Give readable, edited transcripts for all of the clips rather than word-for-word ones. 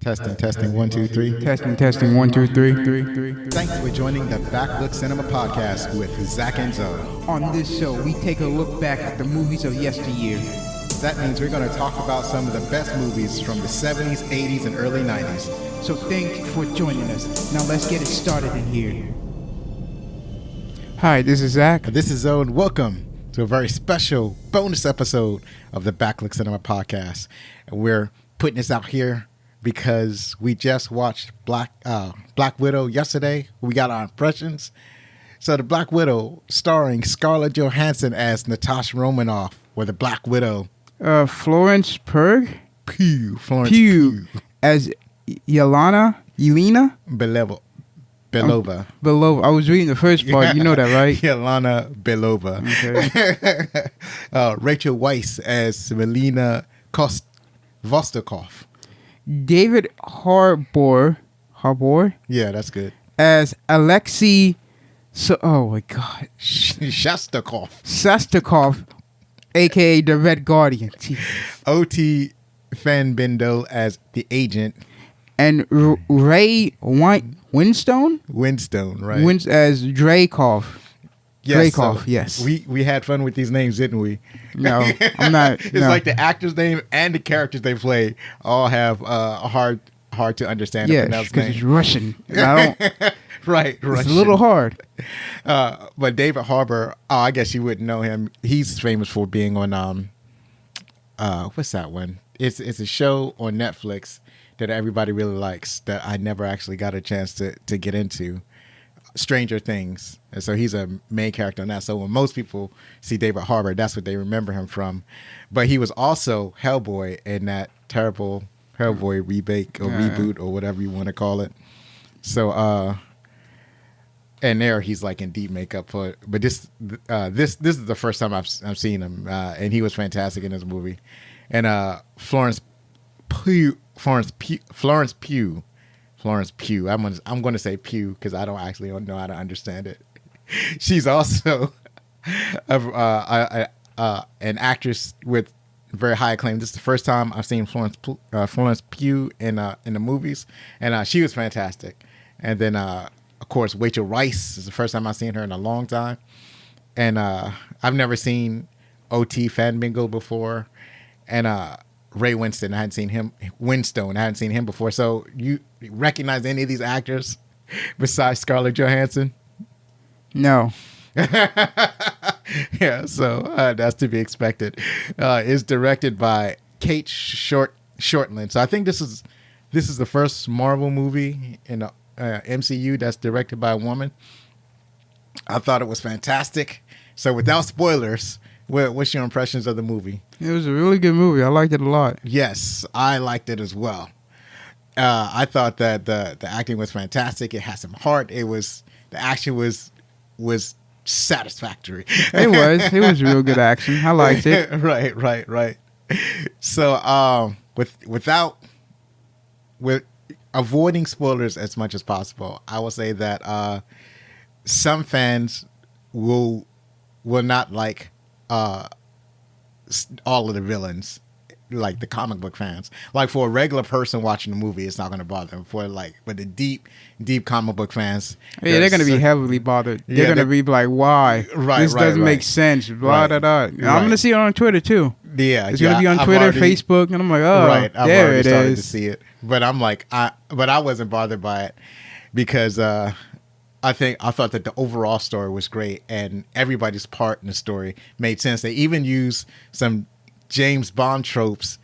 Testing, 1, 2, 3. Testing, 1, 2, 3. Thanks for joining the Backlook Cinema Podcast with Zack Zo. On this show, we take a look back at the movies of yesteryear. That means we're going to talk about some of the best movies from the 70s, 80s, and early 90s. So thank you for joining us. Now let's get it started in here. Hi, this is Zach. This is Zo, and welcome to a very special bonus episode of the Backlook Cinema Podcast. And we're putting this out here because we just watched Black Widow yesterday. We got our impressions. So the Black Widow, starring Scarlett Johansson as Natasha Romanoff, or the Black Widow. Florence Pugh. Florence Pugh. As Yelena Belova. Belova. I was reading the first part. You know that, right? Yelena Belova. Okay. Rachel Weisz as Melina Vostokov. David Harbour. Yeah, that's good. As Alexei. Oh my God. Shostakov, a.k.a. the Red Guardian. O.T. Fanbindo as the agent. And Ray Winstone? Winstone, right. As Dreykov. Yes, Dreykov, so yes. We had fun with these names, didn't we? No, I'm not. It's like the actor's name and the characters they play all have a hard to understand. Yeah, because it's Russian. I don't, right, it's Russian. a little hard. But David Harbour, I guess you wouldn't know him. He's famous for being on what's that one? It's a show on Netflix that everybody really likes that I never actually got a chance to get into. Stranger Things. And so he's a main character on that. So when most people see David Harbour, that's what they remember him from. But he was also Hellboy in that terrible Hellboy reboot or whatever you want to call it. So and there he's like in deep makeup for it. But this is the first time I've seen him, and he was fantastic in this movie. And Florence Pugh. I'm going to say Pugh because I don't actually know how to understand it. She's also an actress with very high acclaim. This is the first time I've seen Florence Pugh in the movies, and she was fantastic. And then of course Rachel Weisz is the first time I've seen her in a long time, and I've never seen O.T. Fanbingo before, and Ray Winstone, I hadn't seen him. Winstone, I hadn't seen him before. So you recognize any of these actors besides Scarlett Johansson? No. Yeah, so that's to be expected. It's directed by Kate Shortland. So I think this is the first Marvel movie in the MCU that's directed by a woman. I thought it was fantastic. So without spoilers, what's your impressions of the movie? It was a really good movie. I liked it a lot. Yes, I liked it as well. I thought that the acting was fantastic. It had some heart. The action was satisfactory. It was real good action. I liked it. Right. So with avoiding spoilers as much as possible, I will say that some fans will not like all of the villains, like the comic book fans. Like for a regular person watching the movie, it's not going to bother them. But the deep comic book fans, yeah, they're going to be heavily bothered. They're going to be like, "Why? This doesn't make sense." Blah da da. I'm going to see it on Twitter too. Yeah, it's going to be on Twitter, Facebook, and I'm like, "Oh, right." I've there already it started is. to see it, but I'm like, I wasn't bothered by it because I thought that the overall story was great and everybody's part in the story made sense. They even used some James Bond tropes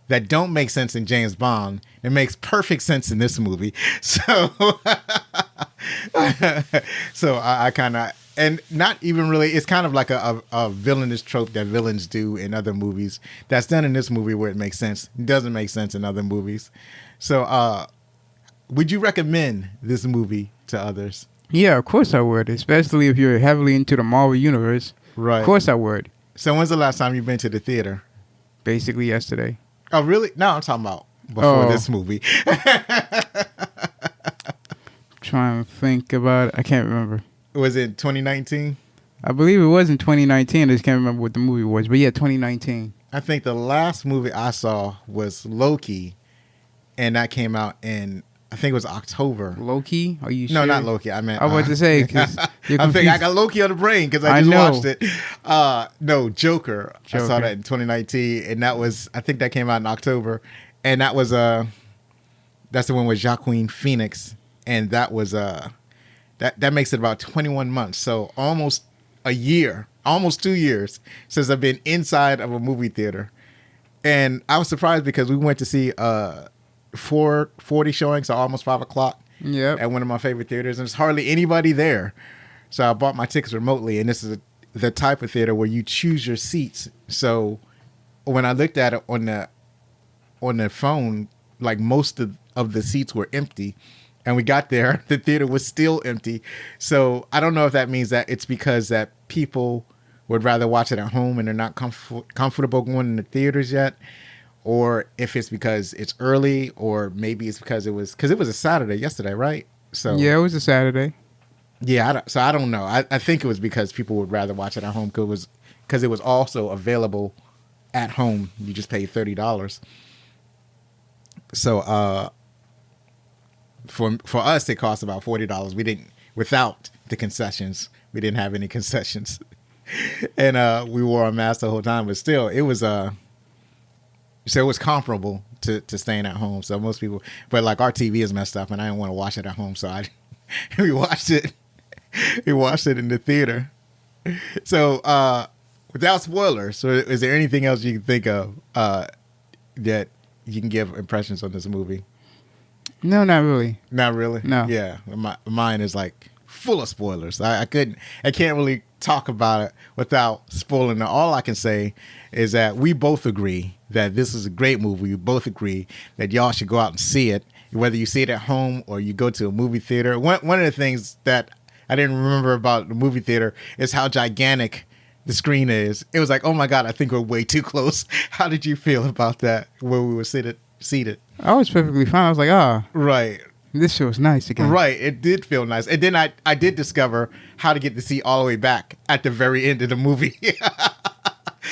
that don't make sense in James Bond. It makes perfect sense in this movie. So, I kind of, and not even really, it's kind of like a villainous trope that villains do in other movies that's done in this movie where it makes sense. It doesn't make sense in other movies. So, would you recommend this movie to others? Yeah, of course I would, especially if you're heavily into the Marvel Universe. Right. Of course I would. So when's the last time you've been to the theater? Basically yesterday. Oh, really? No, I'm talking about before this movie. Trying to think about it. I can't remember. Was it 2019? I believe it was in 2019. I just can't remember what the movie was. But yeah, 2019. I think the last movie I saw was Loki. and that came out in, I think it was October. Loki? Are you sure? No, not Loki. I meant. I was about to say, because I got Loki on the brain because I just watched it. No, Joker. I saw that in 2019, and that was, I think that came out in October, and that was that's the one with Joaquin Phoenix, and that was that makes it about 21 months, so almost a year, almost 2 years since I've been inside of a movie theater, and I was surprised because we went to see 4:40 showing, so almost 5 o'clock. Yeah, at one of my favorite theaters, and there's hardly anybody there. So I bought my tickets remotely, and this is the type of theater where you choose your seats. So when I looked at it on the phone, like most of the seats were empty, and we got there, the theater was still empty. So I don't know if that means that it's because that people would rather watch it at home and they're not comfortable going in the theaters yet, or if it's because it's early, or maybe it's because it was a Saturday yesterday, right? So yeah, it was a Saturday. Yeah, so I don't know. I think it was because people would rather watch it at home because it was also available at home. You just pay $30. So for us, it cost about $40. We didn't, without the concessions. We didn't have any concessions, and we wore a mask the whole time. But still, it was so it was comparable to staying at home. So most people, but like our TV is messed up, and I didn't want to watch it at home, so we watched it. We watched it in the theater. So without spoilers, so is there anything else you can think of that you can give impressions on this movie? No, not really. Not really? No. Yeah, mine is like full of spoilers. I can't really talk about it without spoiling it. All I can say is that we both agree that this is a great movie. We both agree that y'all should go out and see it, whether you see it at home or you go to a movie theater. One of the things that I didn't remember about the movie theater is how gigantic the screen is. It was like, oh my God, I think we're way too close. How did you feel about that where we were seated? I was perfectly fine. I was like, right. This feels nice again. Right. It did feel nice. And then I did discover how to get the seat all the way back at the very end of the movie.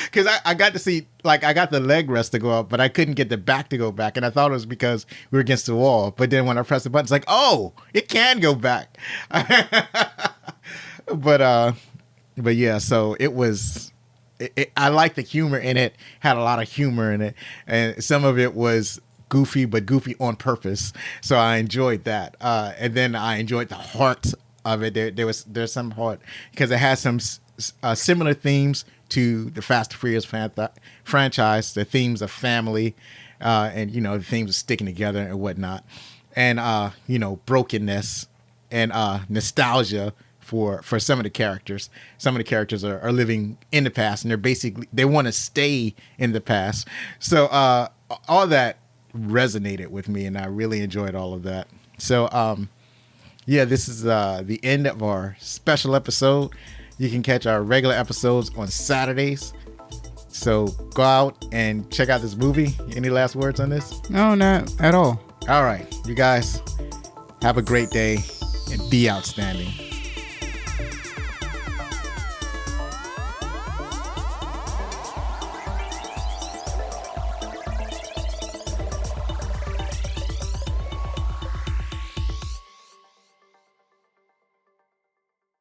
Because I got to see, like, I got the leg rest to go up, but I couldn't get the back to go back. And I thought it was because we were against the wall. But then when I pressed the button, it's like, oh, it can go back. But yeah, so it was, I liked the humor in it, had a lot of humor in it. And some of it was goofy, but goofy on purpose. So I enjoyed that. And then I enjoyed the heart of it. There's some heart because it has some similar themes to the Fast and Furious franchise, the themes of family, and, the themes of sticking together and whatnot, and, brokenness and nostalgia for some of the characters. Some of the characters are living in the past, and they want to stay in the past. So all that resonated with me, and I really enjoyed all of that. So, yeah, this is the end of our special episode. You can catch our regular episodes on Saturdays. So go out and check out this movie. Any last words on this? No, not at all. All right. You guys have a great day and be outstanding.